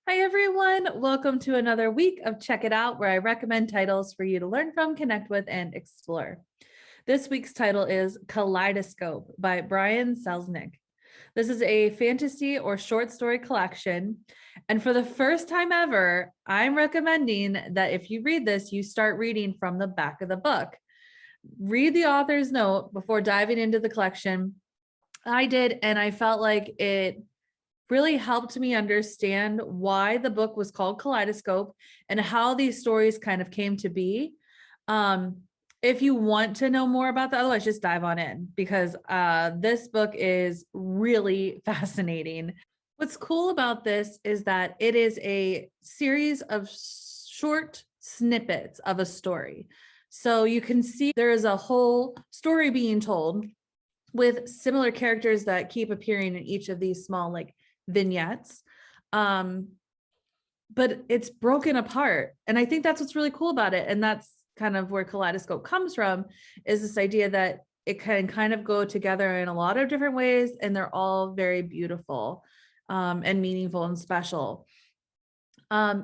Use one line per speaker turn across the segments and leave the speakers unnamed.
Hi, everyone. Welcome to another week of Check It Out, where I recommend titles for you to learn from, connect with, and explore. This week's title is Kaleidoscope by Brian Selznick. This is a fantasy or short story collection. And for the first time ever, I'm recommending that if you read this, you start reading from the back of the book. Read the author's note before diving into the collection. I did, and I felt like it really helped me understand why the book was called Kaleidoscope and how these stories kind of came to be. If you want to know more about that, otherwise just dive on in because this book is really fascinating. What's cool about this is that it is a series of short snippets of a story. So you can see there is a whole story being told with similar characters that keep appearing in each of these small vignettes, but it's broken apart, and I think that's what's really cool about it. And that's kind of where Kaleidoscope comes from, is this idea that it can kind of go together in a lot of different ways, and they're all very beautiful and meaningful and special.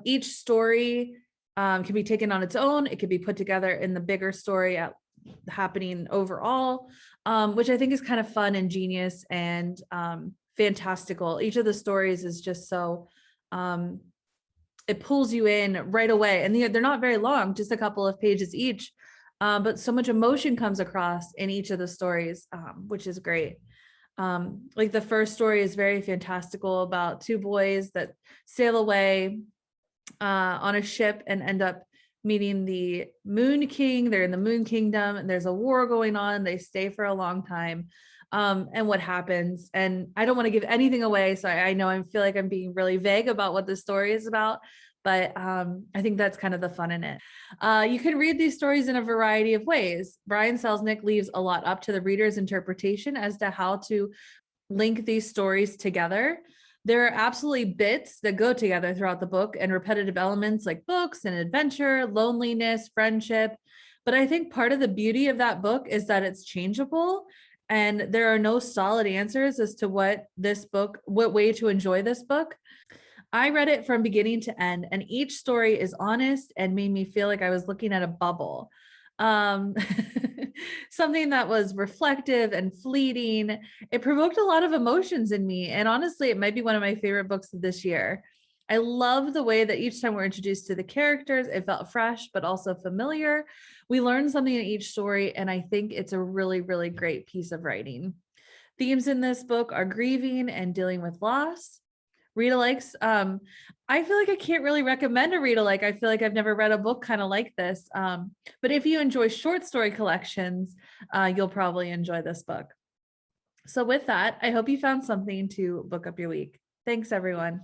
Each story can be taken on its own. It could be put together in the bigger story happening overall, which I think is kind of fun and genius and fantastical. Each of the stories is just so it pulls you in right away, and they're not very long, just a couple of pages each, but so much emotion comes across in each of the stories, which is great. Like the first story is very fantastical about two boys that sail away on a ship and end up meeting the Moon King. They're in the Moon Kingdom and there's a war going on. They stay for a long time. And what happens, and I don't want to give anything away, so I know I feel like I'm being really vague about what the story is about, but I think that's kind of the fun in it. You can read these stories in a variety of ways. Brian Selznick leaves a lot up to the reader's interpretation as to how to link these stories together. There are absolutely bits that go together throughout the book and repetitive elements like books and adventure, loneliness, friendship. But I think part of the beauty of that book is that it's changeable, and there are no solid answers as to what way to enjoy this book. I read it from beginning to end, and each story is honest and made me feel like I was looking at a bubble. Something that was reflective and fleeting. It provoked a lot of emotions in me, and honestly, it might be one of my favorite books of this year. I love the way that each time we're introduced to the characters, it felt fresh, but also familiar. We learned something in each story, and I think it's a really, really great piece of writing. Themes in this book are grieving and dealing with loss. Read-alikes. I feel like I can't really recommend a read-alike. I feel like I've never read a book kind of like this. But if you enjoy short story collections, you'll probably enjoy this book. So with that, I hope you found something to book up your week. Thanks, everyone.